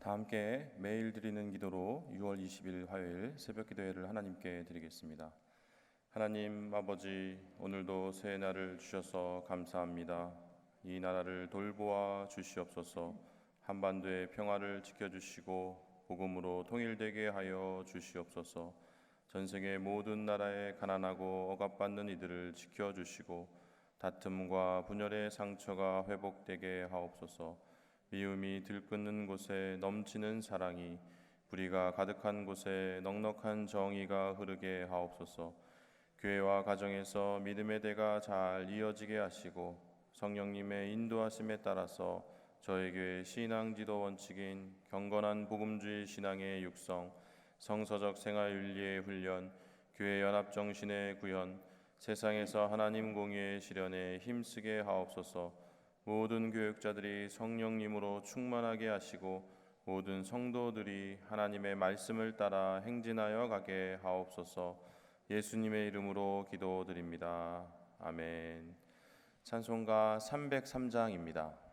다 함께 매일 드리는 기도로 6월 20일 화요일 새벽 기도회를 하나님께 드리겠습니다. 하나님 아버지, 오늘도 새 날을 주셔서 감사합니다. 이 나라를 돌보아 주시옵소서. 한반도의 평화를 지켜주시고 복음으로 통일되게 하여 주시옵소서. 전 세계 모든 나라의 가난하고 억압받는 이들을 지켜주시고 다툼과 분열의 상처가 회복되게 하옵소서. 미움이 들끓는 곳에 넘치는 사랑이, 불의가 가득한 곳에 넉넉한 정의가 흐르게 하옵소서. 교회와 가정에서 믿음의 대가 잘 이어지게 하시고 성령님의 인도하심에 따라서 저희 교회 신앙지도 원칙인 경건한 복음주의 신앙의 육성, 성서적 생활윤리의 훈련, 교회 연합 정신의 구현, 세상에서 하나님 공의의 실현에 힘쓰게 하옵소서. 모든 교육자들이 성령님으로 충만하게 하시고 모든 성도들이 하나님의 말씀을 따라 행진하여 가게 하옵소서. 예수님의 이름으로 기도드립니다. 아멘. 찬송가 303장입니다.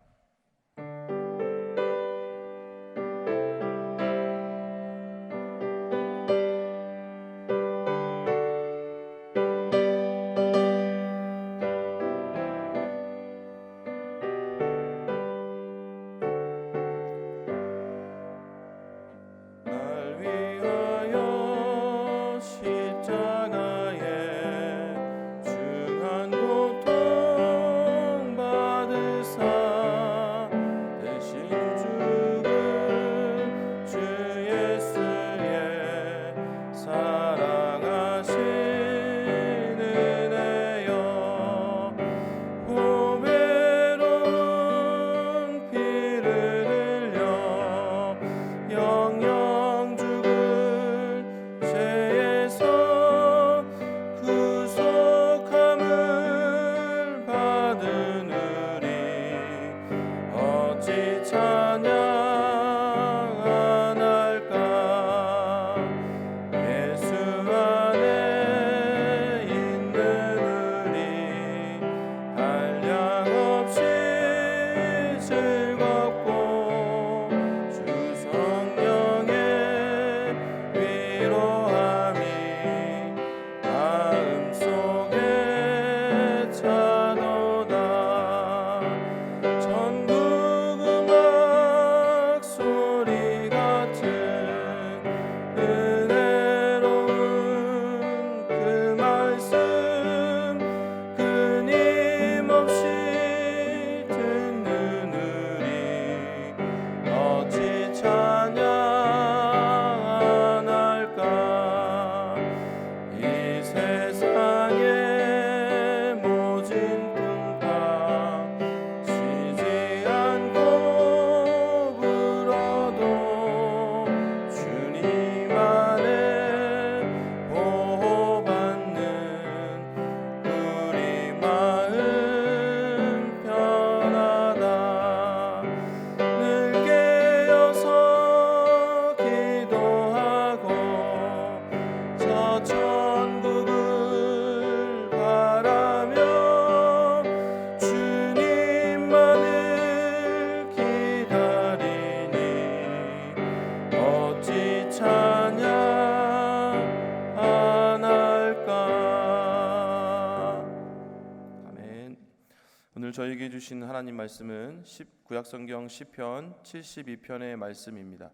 오늘 저에게 주신 하나님 말씀은 구약성경 시편 72편의 말씀입니다.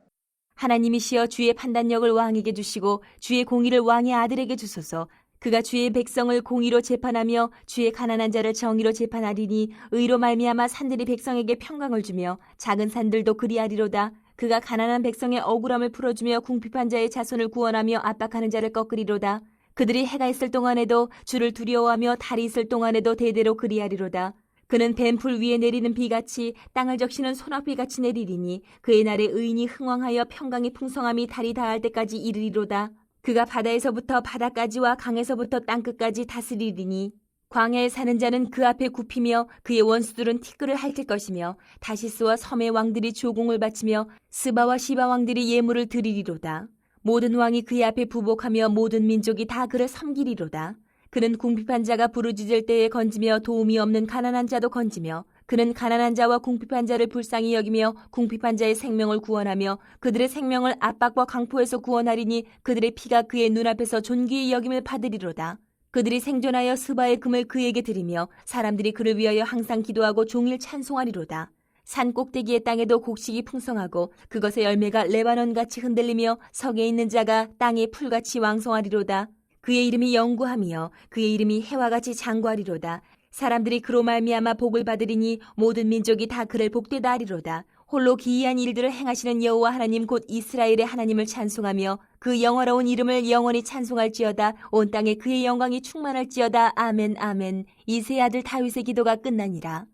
하나님이시여 주의 판단력을 왕에게 주시고 주의 공의를 왕의 아들에게 주소서. 그가 주의 백성을 공의로 재판하며 주의 가난한 자를 정의로 재판하리니 의로 말미암아 산들이 백성에게 평강을 주며 작은 산들도 그리하리로다. 그가 가난한 백성의 억울함을 풀어주며 궁핍한 자의 자손을 구원하며 압박하는 자를 꺾으리로다. 그들이 해가 있을 동안에도 주를 두려워하며 달이 있을 동안에도 대대로 그리하리로다. 그는 뱀풀 위에 내리는 비같이 땅을 적시는 소낙비같이 내리리니 그의 날에 의인이 흥왕하여 평강이 풍성함이 달이 닿을 때까지 이르리로다. 그가 바다에서부터 바다까지와 강에서부터 땅끝까지 다스리리니 광야에 사는 자는 그 앞에 굽히며 그의 원수들은 티끌을 핥을 것이며 다시스와 섬의 왕들이 조공을 바치며 스바와 시바 왕들이 예물을 드리리로다. 모든 왕이 그의 앞에 부복하며 모든 민족이 다 그를 섬기리로다. 그는 궁핍한 자가 부르짖을 때에 건지며 도움이 없는 가난한 자도 건지며 그는 가난한 자와 궁핍한 자를 불쌍히 여기며 궁핍한 자의 생명을 구원하며 그들의 생명을 압박과 강포에서 구원하리니 그들의 피가 그의 눈앞에서 존귀히 여김을 받으리로다. 그들이 생존하여 스바의 금을 그에게 드리며 사람들이 그를 위하여 항상 기도하고 종일 찬송하리로다. 산 꼭대기의 땅에도 곡식이 풍성하고 그것의 열매가 레바논같이 흔들리며 성에 있는 자가 땅에 풀같이 왕성하리로다. 그의 이름이 영구하며 그의 이름이 해와 같이 장구하리로다. 사람들이 그로 말미암아 복을 받으리니 모든 민족이 다 그를 복되다 하리로다. 홀로 기이한 일들을 행하시는 여호와 하나님 곧 이스라엘의 하나님을 찬송하며 그 영화로운 이름을 영원히 찬송할지어다. 온 땅에 그의 영광이 충만할지어다. 아멘 아멘. 이새의 아들 다윗의 기도가 끝나니라.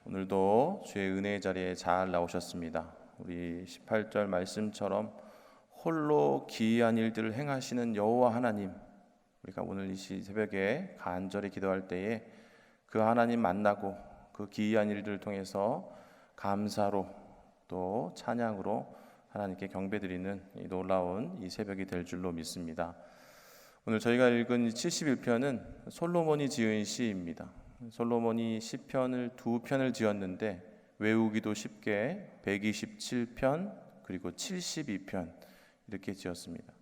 오늘도 주의 은혜의 자리에 잘 나오셨습니다. 우리 18절 말씀처럼 홀로 기이한 일들을 행하시는 여호와 하나님, 우리가 오늘 이 새벽에 간절히 기도할 때에 그 하나님 만나고 그 기이한 일들을 통해서 감사로 또 찬양으로 하나님께 경배드리는 이 놀라운 이 새벽이 될 줄로 믿습니다. 오늘 저희가 읽은 71편은 솔로몬이 지은 시입니다. 솔로몬이 시편을 2편을 지었는데 외우기도 쉽게 127편 그리고 72편 이렇게 지었습니다.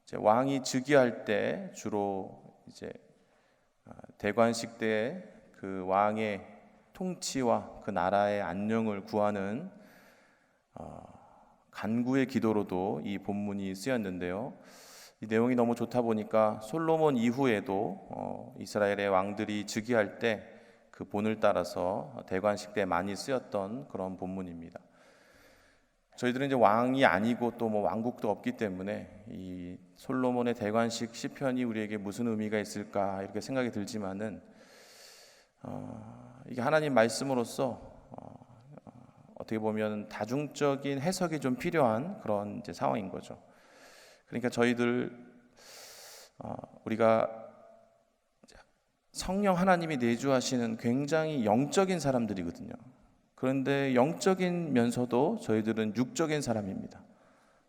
이제 왕이 즉위할 때 주로 이제 대관식 때 그 왕의 통치와 그 나라의 안녕을 구하는 간구의 기도로도 이 본문이 쓰였는데요. 이 내용이 너무 좋다 보니까 솔로몬 이후에도 이스라엘의 왕들이 즉위할 때 그 본을 따라서 대관식 때 많이 쓰였던 그런 본문입니다. 저희들은 이제 왕이 아니고 또 뭐 왕국도 없기 때문에 이 솔로몬의 대관식 시편이 우리에게 무슨 의미가 있을까 이렇게 생각이 들지만은 이게 하나님 말씀으로서 어떻게 보면 다중적인 해석이 좀 필요한 그런 이제 상황인 거죠. 그러니까 저희들 우리가 성령 하나님이 내주하시는 굉장히 영적인 사람들이거든요. 그런데 영적이면서도 저희들은 육적인 사람입니다.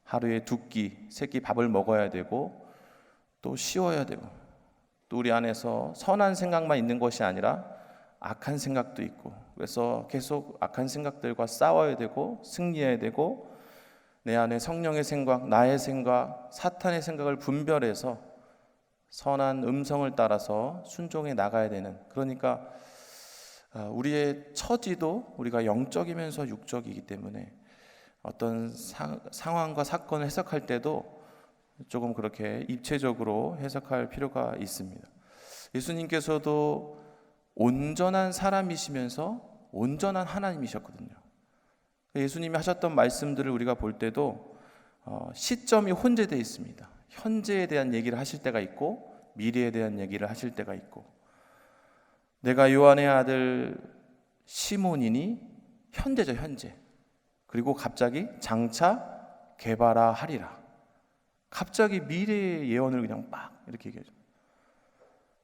하루에 2끼, 3끼 밥을 먹어야 되고 또 쉬어야 되고 또 우리 안에서 선한 생각만 있는 것이 아니라 악한 생각도 있고 그래서 계속 악한 생각들과 싸워야 되고 승리해야 되고 내 안에 성령의 생각, 나의 생각, 사탄의 생각을 분별해서 선한 음성을 따라서 순종해 나가야 되는 그러니까 우리의 처지도 우리가 영적이면서 육적이기 때문에 어떤 상황과 사건을 해석할 때도 조금 그렇게 입체적으로 해석할 필요가 있습니다. 예수님께서도 온전한 사람이시면서 온전한 하나님이셨거든요. 예수님이 하셨던 말씀들을 우리가 볼 때도 시점이 혼재되어 있습니다. 현재에 대한 얘기를 하실 때가 있고 미래에 대한 얘기를 하실 때가 있고 내가 요한의 아들 시몬이니 현재죠, 현재. 그리고 갑자기 장차 개바라 하리라. 갑자기 미래의 예언을 그냥 막 이렇게 얘기하죠.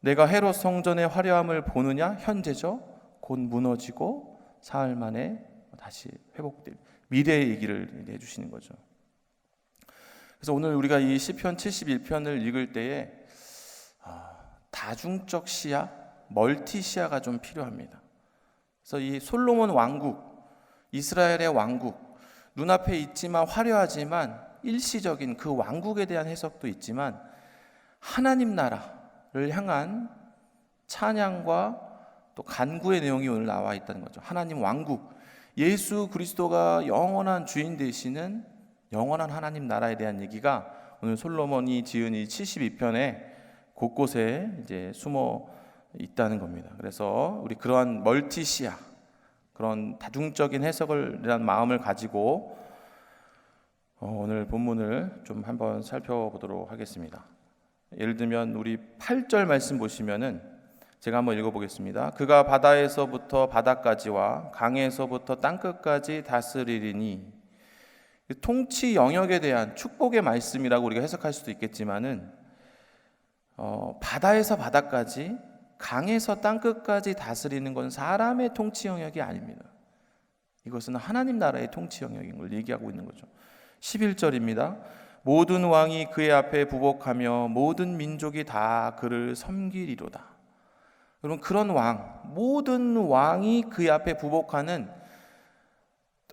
내가 헤롯 성전의 화려함을 보느냐 현재죠. 곧 무너지고 사흘 만에 다시 회복될 미래의 얘기를 해주시는 거죠. 그래서 오늘 우리가 이 시편 71편을 읽을 때에 다중적 시야, 멀티 시야가 좀 필요합니다. 그래서 이 솔로몬 왕국, 이스라엘의 왕국, 눈앞에 있지만 화려하지만 일시적인 그 왕국에 대한 해석도 있지만 하나님 나라를 향한 찬양과 또 간구의 내용이 오늘 나와 있다는 거죠. 하나님 왕국, 예수 그리스도가 영원한 주인 되시는 영원한 하나님 나라에 대한 얘기가 오늘 솔로몬이 지은 이 72편에 곳곳에 이제 숨어 있다는 겁니다. 그래서 우리 그러한 멀티시아, 그런 다중적인 해석을 이란 마음을 가지고 오늘 본문을 좀 한번 살펴보도록 하겠습니다. 예를 들면 우리 8절 말씀 보시면은 제가 한번 읽어보겠습니다. 그가 바다에서부터 바다까지와 강에서부터 땅끝까지 다스리리니 통치 영역에 대한 축복의 말씀이라고 우리가 해석할 수도 있겠지만은 바다에서 바다까지 강에서 땅끝까지 다스리는 건 사람의 통치 영역이 아닙니다. 이것은 하나님 나라의 통치 영역인 걸 얘기하고 있는 거죠. 11절입니다. 모든 왕이 그의 앞에 부복하며 모든 민족이 다 그를 섬기리로다. 여러분, 그런 왕, 모든 왕이 그의 앞에 부복하는,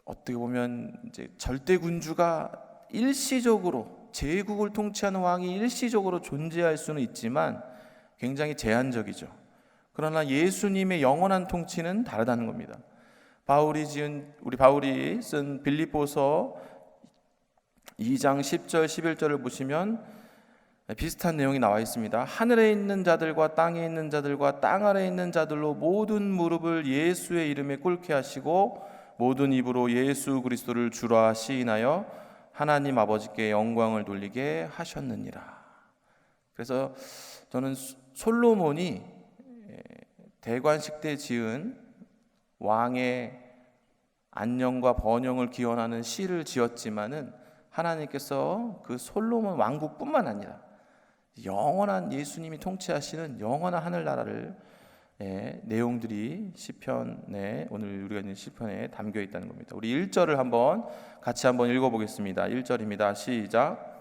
어떻게 보면 이제 절대 군주가 일시적으로, 제국을 통치하는 왕이 일시적으로 존재할 수는 있지만 굉장히 제한적이죠. 그러나 예수님의 영원한 통치는 다르다는 겁니다. 우리 바울이 쓴 빌립보서 2장 10절 11절을 보시면 비슷한 내용이 나와 있습니다. 하늘에 있는 자들과 땅에 있는 자들과 땅 아래에 있는 자들로 모든 무릎을 예수의 이름에 꿇게 하시고 모든 입으로 예수 그리스도를 주라 시인하여 하나님 아버지께 영광을 돌리게 하셨느니라. 그래서 저는 솔로몬이 대관식 때 지은 왕의 안녕과 번영을 기원하는 시를 지었지만은 하나님께서 그 솔로몬 왕국뿐만 아니라 영원한 예수님이 통치하시는 영원한 하늘나라를 내용들이 시편에, 오늘 우리가 있는 시편에 담겨 있다는 겁니다. 우리 1절을 같이 한번 읽어보겠습니다. 1절입니다. 시작.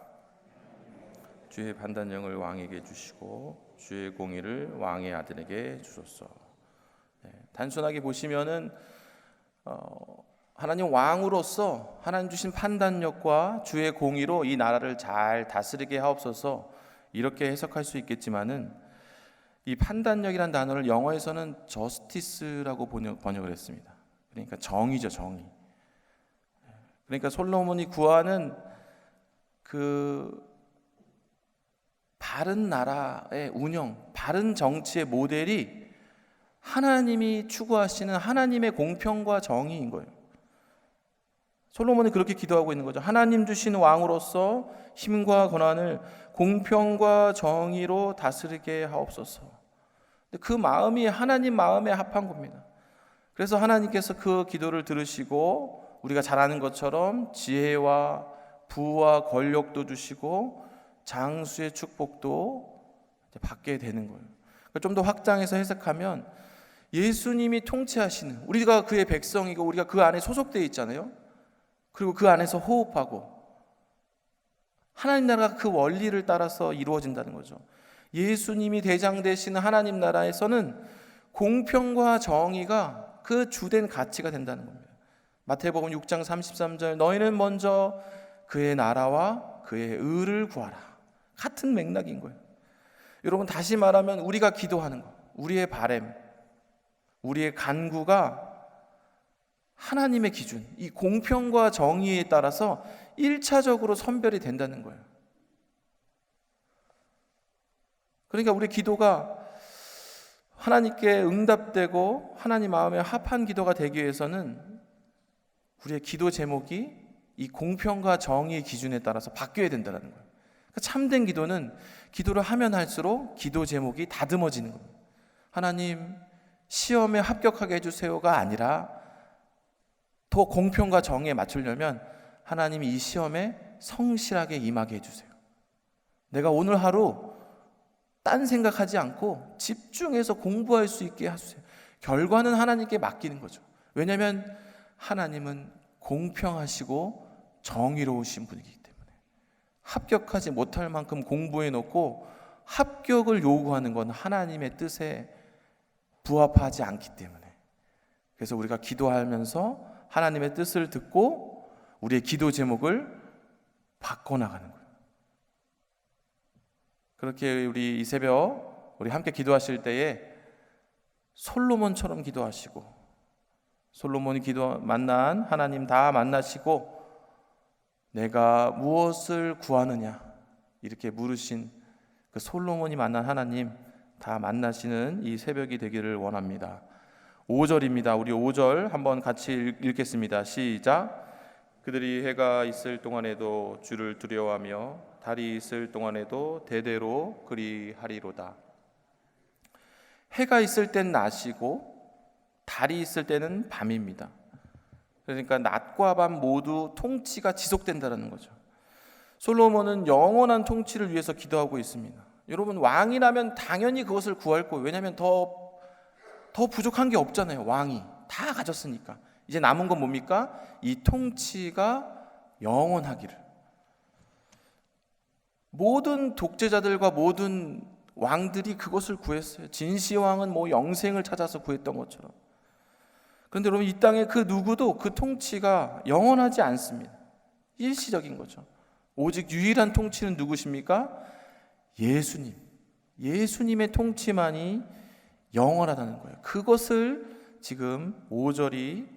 주의 판단령을 왕에게 주시고 주의 공의를 왕의 아들에게 주소서. 단순하게 보시면은 하나님 왕으로서 하나님 주신 판단력과 주의 공의로 이 나라를 잘 다스리게 하옵소서, 이렇게 해석할 수 있겠지만은 이 판단력이란 단어를 영어에서는 저스티스라고 번역을 했습니다. 그러니까 정의죠, 정의. 그러니까 솔로몬이 구하는 그 바른 나라의 운영, 바른 정치의 모델이 하나님이 추구하시는 하나님의 공평과 정의인 거예요. 솔로몬이 그렇게 기도하고 있는 거죠. 하나님 주신 왕으로서 힘과 권한을 공평과 정의로 다스리게 하옵소서. 그 마음이 하나님 마음에 합한 겁니다. 그래서 하나님께서 그 기도를 들으시고 우리가 잘 아는 것처럼 지혜와 부와 권력도 주시고 장수의 축복도 받게 되는 거예요. 좀 더 확장해서 해석하면 예수님이 통치하시는, 우리가 그의 백성이고 우리가 그 안에 소속되어 있잖아요. 그리고 그 안에서 호흡하고 하나님 나라가 그 원리를 따라서 이루어진다는 거죠. 예수님이 대장 되시는 하나님 나라에서는 공평과 정의가 그 주된 가치가 된다는 겁니다. 마태복음 6장 33절, 너희는 먼저 그의 나라와 그의 의를 구하라. 같은 맥락인 거예요. 여러분, 다시 말하면 우리가 기도하는 것, 우리의 바램, 우리의 간구가 하나님의 기준, 이 공평과 정의에 따라서 1차적으로 선별이 된다는 거예요. 그러니까 우리 기도가 하나님께 응답되고 하나님 마음에 합한 기도가 되기 위해서는 우리의 기도 제목이 이 공평과 정의의 기준에 따라서 바뀌어야 된다는 거예요. 그러니까 참된 기도는 기도를 하면 할수록 기도 제목이 다듬어지는 겁니다. 하나님, 시험에 합격하게 해주세요가 아니라 더 공평과 정의에 맞추려면 하나님이 이 시험에 성실하게 임하게 해주세요. 내가 오늘 하루 딴 생각하지 않고 집중해서 공부할 수 있게 해주세요. 결과는 하나님께 맡기는 거죠. 왜냐하면 하나님은 공평하시고 정의로우신 분이기 때문에 합격하지 못할 만큼 공부해 놓고 합격을 요구하는 건 하나님의 뜻에 부합하지 않기 때문에, 그래서 우리가 기도하면서 하나님의 뜻을 듣고 우리의 기도 제목을 바꿔나가는 거예요. 그렇게 우리 이 새벽 우리 함께 기도하실 때에 솔로몬처럼 기도하시고, 솔로몬이 만난 하나님 다 만나시고 내가 무엇을 구하느냐 이렇게 물으신 그 솔로몬이 만난 하나님 다 만나시는 이 새벽이 되기를 원합니다. 5절입니다. 우리 5절 한번 같이 읽겠습니다. 시작. 그들이 해가 있을 동안에도 주를 두려워하며 달이 있을 동안에도 대대로 그리하리로다. 해가 있을 땐 낮이고 달이 있을 때는 밤입니다. 그러니까 낮과 밤 모두 통치가 지속된다는 거죠. 솔로몬은 영원한 통치를 위해서 기도하고 있습니다. 여러분, 왕이라면 당연히 그것을 구할 거예요. 왜냐하면 더 부족한 게 없잖아요. 왕이 다 가졌으니까. 이제 남은 건 뭡니까? 이 통치가 영원하기를. 모든 독재자들과 모든 왕들이 그것을 구했어요. 진시 왕은 뭐 영생을 찾아서 구했던 것처럼. 그런데 여러분, 이 땅에 그 누구도 그 통치가 영원하지 않습니다. 일시적인 거죠. 오직 유일한 통치는 누구십니까? 예수님. 예수님의 통치만이 영원하다는 거예요. 그것을 지금 5절이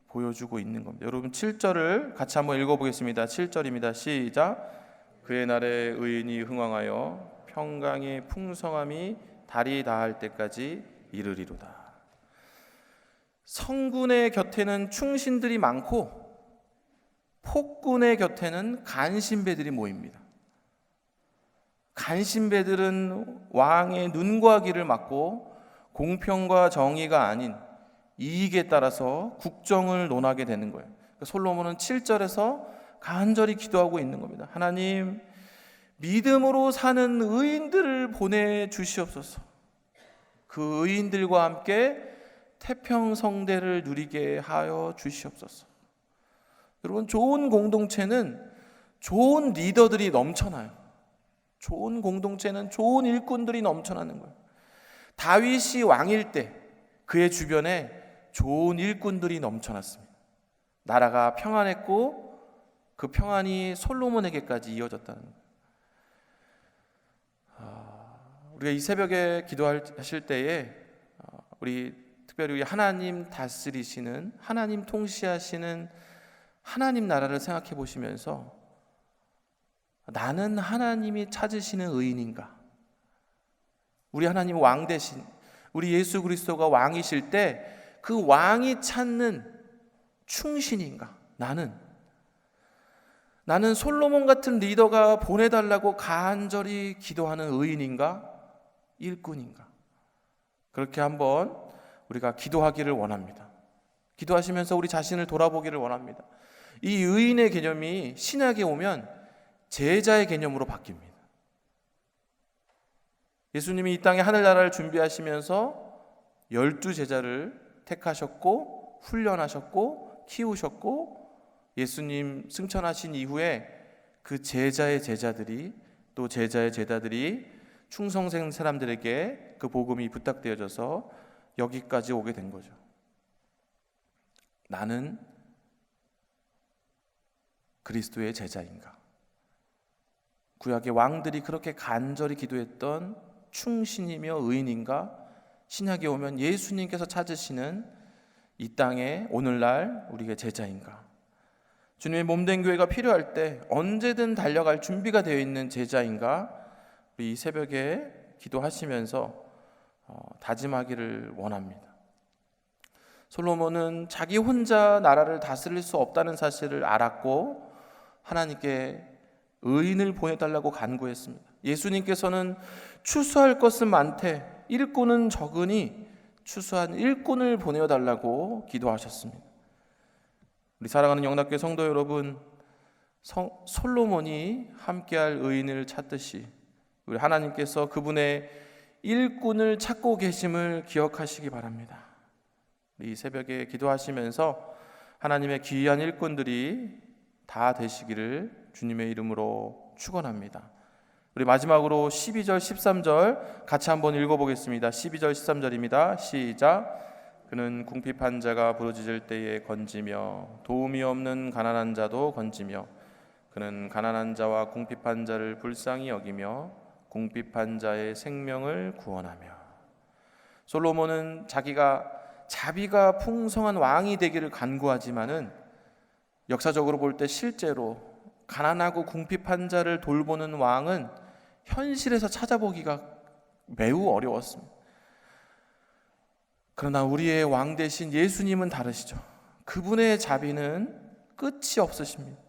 보여주고 있는 겁니다. 여러분, 7절을 같이 한번 읽어보겠습니다. 7절입니다. 시작. 그의 날에 의인이 흥왕하여 평강의 풍성함이 달이 닿을 때까지 이르리로다. 성군의 곁에는 충신들이 많고 폭군의 곁에는 간신배들이 모입니다. 간신배들은 왕의 눈과 귀를 막고 공평과 정의가 아닌 이익에 따라서 국정을 논하게 되는 거예요. 솔로몬은 7절에서 간절히 기도하고 있는 겁니다. 하나님, 믿음으로 사는 의인들을 보내주시옵소서. 그 의인들과 함께 태평성대를 누리게 하여 주시옵소서. 여러분, 좋은 공동체는 좋은 리더들이 넘쳐나요. 좋은 공동체는 좋은 일꾼들이 넘쳐나는 거예요. 다윗이 왕일 때 그의 주변에 좋은 일꾼들이 넘쳐났습니다. 나라가 평안했고 그 평안이 솔로몬에게까지 이어졌다는 거예요. 우리가 이 새벽에 기도하실 때에 우리 특별히 우리 하나님 다스리시는, 하나님 통치하시는 하나님 나라를 생각해 보시면서 나는 하나님이 찾으시는 의인인가? 우리 하나님 왕 대신 우리 예수 그리스도가 왕이실 때 그 왕이 찾는 충신인가? 나는 솔로몬 같은 리더가 보내달라고 간절히 기도하는 의인인가? 일꾼인가? 그렇게 한번 우리가 기도하기를 원합니다. 기도하시면서 우리 자신을 돌아보기를 원합니다. 이 의인의 개념이 신약에 오면 제자의 개념으로 바뀝니다. 예수님이 이 땅에 하늘나라를 준비하시면서 12제자를 택하셨고 훈련하셨고 키우셨고 예수님 승천하신 이후에 그 제자의 제자들이 또 제자의 제자들이 충성된 사람들에게 그 복음이 부탁되어져서 여기까지 오게 된 거죠. 나는 그리스도의 제자인가? 구약의 왕들이 그렇게 간절히 기도했던 충신이며 의인인가? 신약에 오면 예수님께서 찾으시는 이 땅에 오늘날 우리의 제자인가? 주님의 몸된 교회가 필요할 때 언제든 달려갈 준비가 되어 있는 제자인가? 우리 이 새벽에 기도하시면서 다짐하기를 원합니다. 솔로몬은 자기 혼자 나라를 다스릴 수 없다는 사실을 알았고 하나님께 의인을 보내달라고 간구했습니다. 예수님께서는 추수할 것은 많되 일꾼은 적으니 추수한 일꾼을 보내달라고 기도하셨습니다. 우리 사랑하는 영락교회 성도 여러분, 솔로몬이 함께할 의인을 찾듯이 우리 하나님께서 그분의 일꾼을 찾고 계심을 기억하시기 바랍니다. 이 새벽에 기도하시면서 하나님의 귀한 일꾼들이 다 되시기를 주님의 이름으로 축원합니다. 우리 마지막으로 12절 13절 같이 한번 읽어보겠습니다. 12절 13절입니다. 시작. 그는 궁핍한 자가 부르짖을 때에 건지며 도움이 없는 가난한 자도 건지며 그는 가난한 자와 궁핍한 자를 불쌍히 여기며 궁핍한 자의 생명을 구원하며. 솔로몬은 자비가 풍성한 왕이 되기를 간구하지만은 역사적으로 볼 때 실제로 가난하고 궁핍한 자를 돌보는 왕은 현실에서 찾아보기가 매우 어려웠습니다. 그러나 우리의 왕 대신 예수님은 다르시죠. 그분의 자비는 끝이 없으십니다.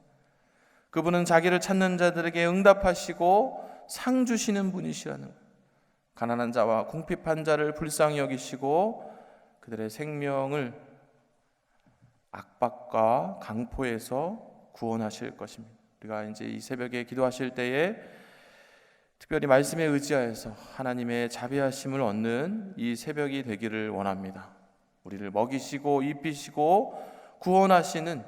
그분은 자기를 찾는 자들에게 응답하시고 상 주시는 분이시라는 거예요. 가난한 자와 궁핍한 자를 불쌍히 여기시고 그들의 생명을 악박과 강포에서 구원하실 것입니다. 우리가 이제 이 새벽에 기도하실 때에 특별히 말씀에 의지하여서 하나님의 자비하심을 얻는 이 새벽이 되기를 원합니다. 우리를 먹이시고 입히시고 구원하시는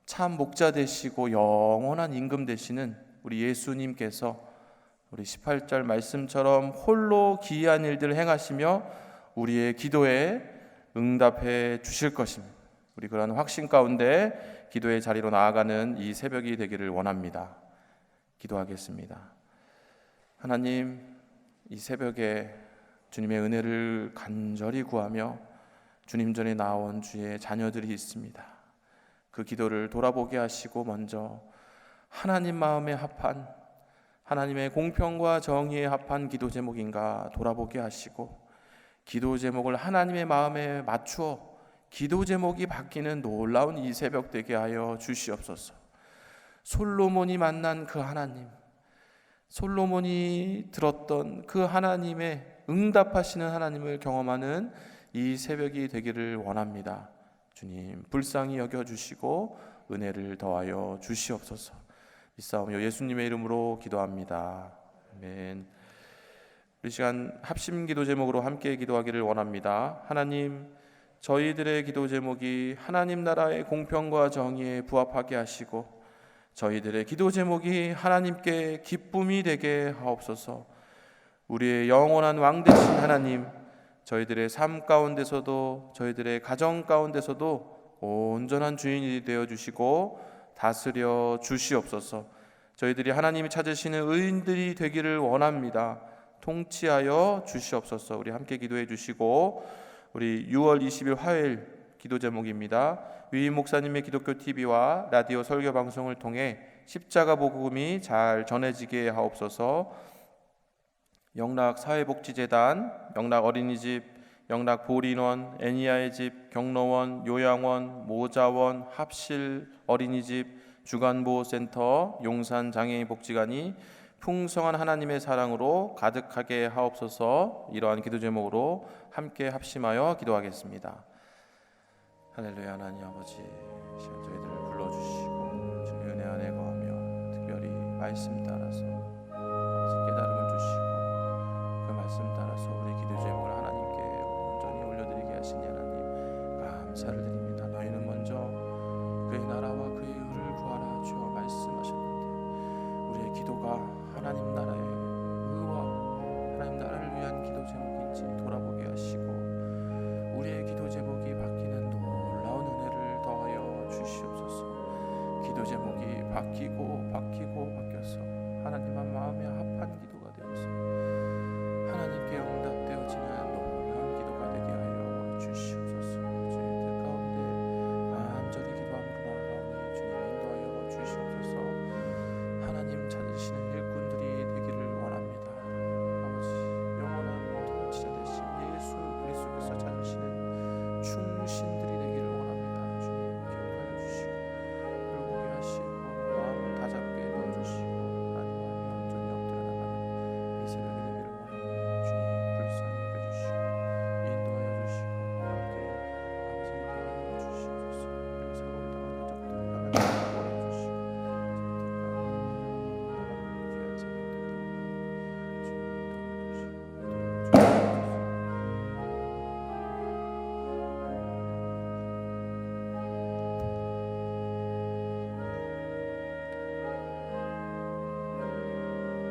참 목자 되시고 영원한 임금 되시는 우리 예수님께서 우리 18절 말씀처럼 홀로 기이한 일들을 행하시며 우리의 기도에 응답해 주실 것입니다. 우리 그런 확신 가운데 기도의 자리로 나아가는 이 새벽이 되기를 원합니다. 기도하겠습니다. 하나님, 이 새벽에 주님의 은혜를 간절히 구하며 주님 전에 나온 주의 자녀들이 있습니다. 그 기도를 돌아보게 하시고 먼저 하나님 마음에 합한, 하나님의 공평과 정의에 합한 기도 제목인가 돌아보게 하시고, 기도 제목을 하나님의 마음에 맞추어 기도 제목이 바뀌는 놀라운 이 새벽 되게 하여 주시옵소서. 솔로몬이 만난 그 하나님, 솔로몬이 들었던 그 하나님의 응답하시는 하나님을 경험하는 이 새벽이 되기를 원합니다. 주님, 불쌍히 여겨주시고 은혜를 더하여 주시옵소서. 이 싸움요 예수님의 이름으로 기도합니다. 아멘. 이 시간 합심 기도 제목으로 함께 기도하기를 원합니다. 하나님, 저희들의 기도 제목이 하나님 나라의 공평과 정의에 부합하게 하시고 저희들의 기도 제목이 하나님께 기쁨이 되게 하옵소서. 우리의 영원한 왕 되신 하나님, 저희들의 삶 가운데서도 저희들의 가정 가운데서도 온전한 주인이 되어 주시고 다스려 주시옵소서. 저희들이 하나님이 찾으시는 의인들이 되기를 원합니다. 통치하여 주시옵소서. 우리 함께 기도해 주시고, 우리 6월 20일 화요일 기도 제목입니다. 위임 목사님의 기독교 TV와 라디오 설교 방송을 통해 십자가 복음이 잘 전해지게 하옵소서. 영락 사회복지재단, 영락 어린이집, 영락 보린원, 애니아의 집, 경로원, 요양원, 모자원, 합실 어린이집, 주간보호센터, 용산 장애인 복지관이 풍성한 하나님의 사랑으로 가득하게 하옵소서. 이러한 기도 제목으로 함께 합심하여 기도하겠습니다. 할렐루야. 하나님 아버지, 시간 저희들을 불러주시고 주의 은혜 안에 거하며 특별히 말씀 따라서 깨달음을 주시고 그 말씀 따라서 우리 기도 제목을 하나님께 온전히 올려드리게 하시니 하나님 감사를 드립니다. 너희는 먼저 그의 나라와 그의 의를 구하라 주여 말씀하셨는데, 우리의 기도가 하나님 나라의 의와 하나님 나라를 위한 기도 제목인지 돌아보게 하시고 우리의 기도 제목이 바뀌는 놀라운 은혜를 더하여 주시옵소서. 기도 제목이 바뀌고 바뀌어서 하나님만 마음에 합한 기도가 되어서 하나님께 응답되어지는 놀라운 기도가 되게 하여 주시옵소서.